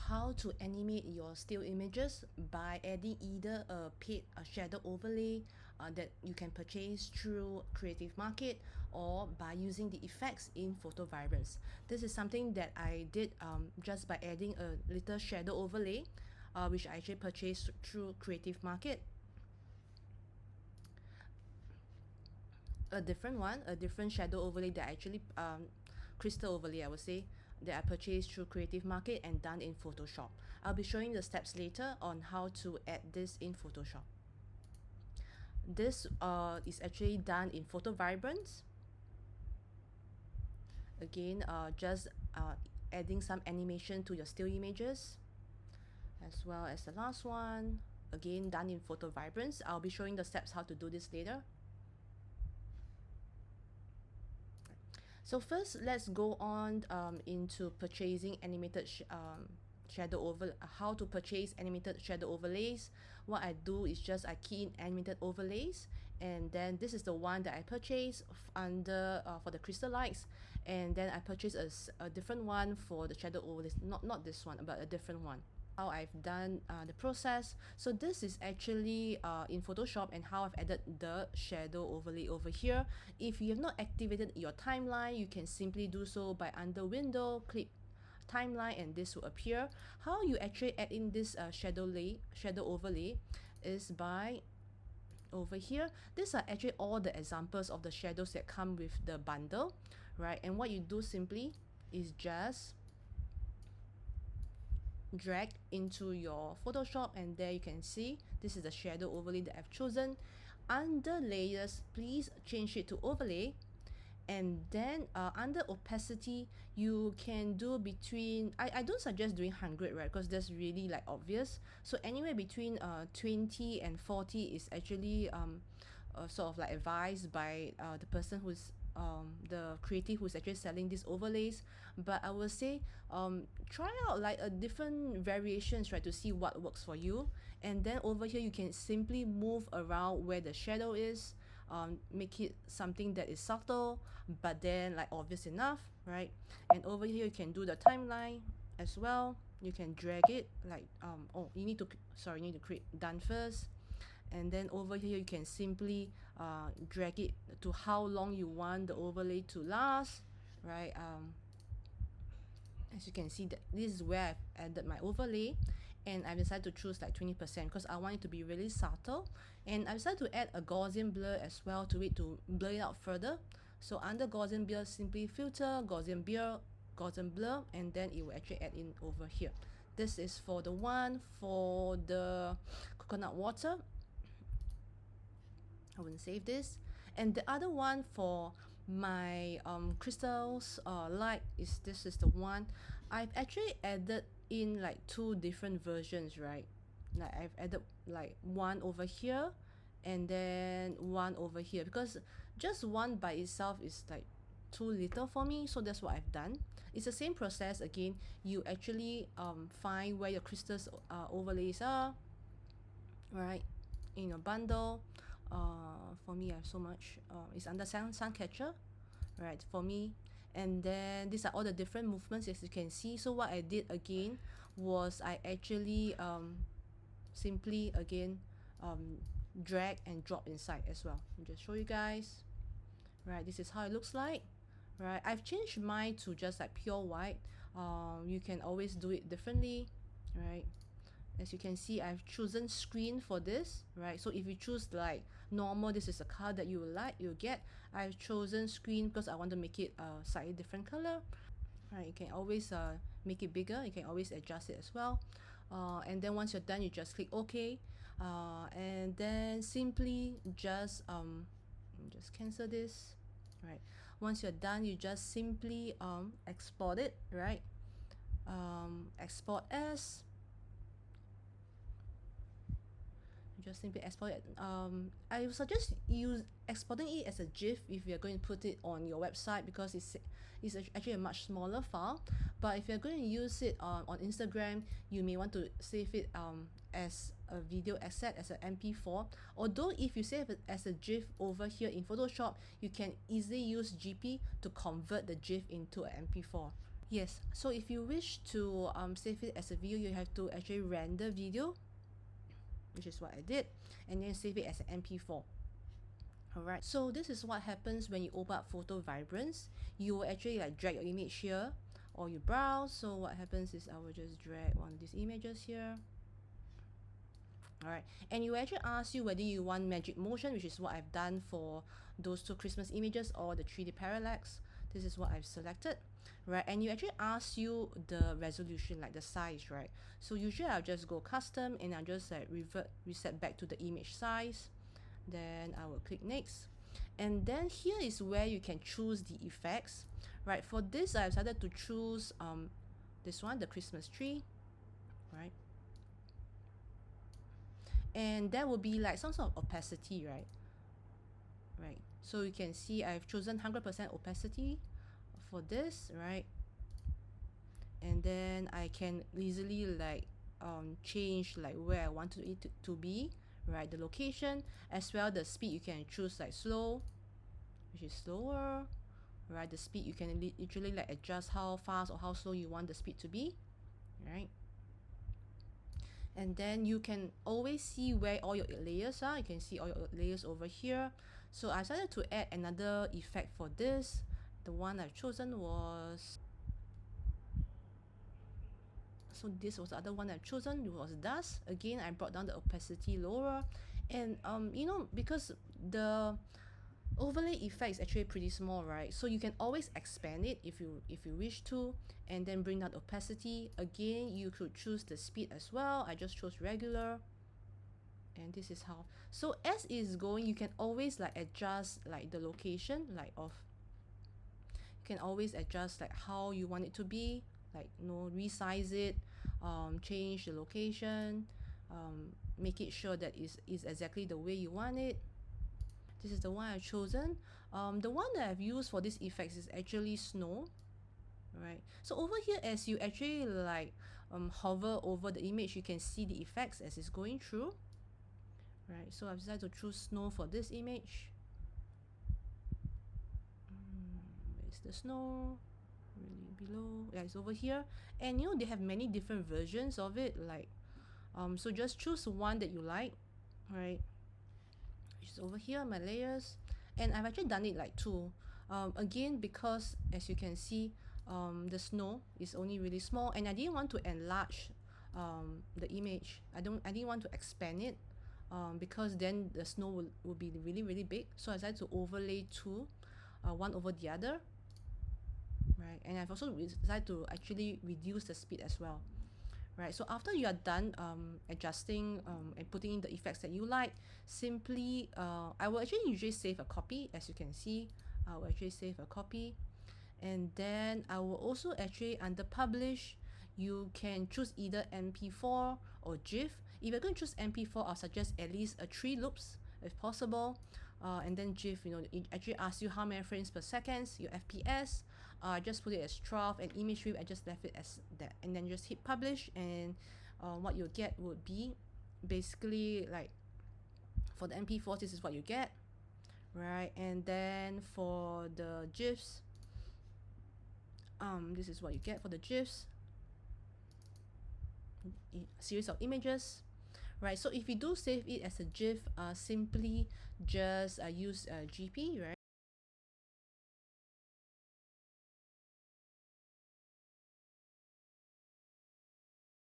how to animate your still images by adding either a paid shadow overlay that you can purchase through Creative Market, or by using the effects in PhotoVibrance. This is something that I did just by adding a little shadow overlay, which I actually purchased through Creative Market. A different shadow overlay that actually crystal overlay, I would say, that I purchased through Creative Market and done in Photoshop. I'll be showing the steps later on how to add this in Photoshop. This is actually done in PhotoVibrance. Again, just adding some animation to your still images, as well as the last one, again done in PhotoVibrance. I'll be showing the steps how to do this later. So first, let's go on into purchasing animated how to purchase animated shadow overlays. What I do is just I key in animated overlays, and then this is the one that I purchased under for the crystal lights, and then I purchased a different one for the shadow overlays, not this one, but a different one. How I've done the process. So this is actually in Photoshop, and how I've added the shadow overlay over here. If you have not activated your timeline, you can simply do so by under window, click timeline, and this will appear. How you actually add in this shadow overlay is by over here. These are actually all the examples of the shadows that come with the bundle, right? And what you do simply is just drag into your Photoshop, and there you can see this is the shadow overlay that I've chosen. Under layers, please change it to overlay, and then under opacity you can do between I don't suggest doing 100, right, because that's really like obvious. So anywhere between 20 and 40 is actually sort of like advised by the person who's the creative who's actually selling these overlays. But I will say try out like a different variations, right, to see what works for you. And then over here you can simply move around where the shadow is, make it something that is subtle but then like obvious enough, right? And over here you can do the timeline as well. You can drag it like oh, you need to create done first, and then over here you can simply drag it to how long you want the overlay to last, right? As you can see, that this is where I've added my overlay, and I've decided to choose like 20% because I want it to be really subtle. And I've decided to add a Gaussian blur as well to it to blur it out further. So under Gaussian blur, simply filter Gaussian blur, and then it will actually add in over here. This is for the one for the coconut water. I wouldn't save this. And the other one for my crystals light is this is the one. I've actually added in like two different versions, right? Like I've added like one over here and then one over here, because just one by itself is like too little for me. So that's what I've done. It's the same process again. You actually find where your crystals overlays are, right, in your bundle. For me, I have so much. It's under sun catcher, right, for me. And then these are all the different movements, as you can see. So what I did again was I actually simply again drag and drop inside as well. I'll just show you guys, right? This is how it looks like, right? I've changed mine to just like pure white. You can always do it differently, right? As you can see, I've chosen screen for this, right? So if you choose like normal, this is a color that you will like, you'll get. I've chosen screen because I want to make it a slightly different color, right? You can always make it bigger. You can always adjust it as well. And then once you're done, you just click OK, and then simply just cancel this, right? Once you're done, you just simply export it, right? Export as, just simply export it. I would suggest exporting it as a GIF if you're going to put it on your website, because it's actually a much smaller file. But if you're going to use it on Instagram, you may want to save it as a video asset, as an MP4. Although if you save it as a GIF over here in Photoshop, you can easily use GP to convert the GIF into an MP4. Yes, so if you wish to save it as a video, you have to actually render video, which is what I did, and then save it as an MP4. Alright, so this is what happens when you open up PhotoVibrance. You will actually like drag your image here, or you browse. So what happens is I will just drag one of these images here. Alright, and you actually ask you whether you want magic motion, which is what I've done for those two Christmas images, or the 3D parallax. This is what I've selected, right? And you actually ask you the resolution, like the size, right? So usually I'll just go custom and I'll just like reset back to the image size. Then I will click next, and then here is where you can choose the effects, right? For this I've decided to choose this one, the Christmas tree, right? And that will be like some sort of opacity, right? So you can see I've chosen 100% opacity for this, right? And then I can easily like change like where I want it to be, right? The location, as well the speed. You can choose like slow, which is slower, right? The speed, you can literally like adjust how fast or how slow you want the speed to be, right? And then you can always see where all your layers are. You can see all your layers over here. So I decided to add another effect for this. The one I've chosen was, so this was the other one I've chosen. It was dust. Again, I brought down the opacity lower, and you know, because the overlay effect is actually pretty small, right? So you can always expand it if you wish to, and then bring down the opacity. Again, you could choose the speed as well. I just chose regular, and this is how. So as is going, you can always like adjust like the location, like of, you can always adjust like how you want it to be, like, you know, resize it, change the location, make it sure that is exactly the way you want it. This is the one I've chosen. The one that I've used for this effects is actually snow, right? So over here, as you actually like hover over the image, you can see the effects as it's going through, right? So I've decided to choose snow for this image. Where's the snow? Really below? Yeah, it's over here. And you know, they have many different versions of it, like so just choose one that you like, right? Which is over here, my layers. And I've actually done it like two. Again, because as you can see, the snow is only really small, and I didn't want to enlarge the image. I didn't want to expand it, because then the snow will be really really big. So I decided to overlay two, one over the other, right? And I've also decided to actually reduce the speed as well, right? So after you are done adjusting and putting in the effects that you like, simply I will actually usually save a copy. As you can see, I will actually save a copy, and then I will also actually, under publish, you can choose either MP4 or GIF. If you're going to choose MP4, I'll suggest at least 3 loops if possible. And then GIF, you know, it actually asks you how many frames per second, your FPS. Just put it as 12, and image width, I just left it as that, and then just hit publish, and what you'll get would be basically like, for the MP4, this is what you get, right? And then for the GIFs, this is what you get for the GIFs, series of images, right? So if you do save it as a GIF, simply just use GP,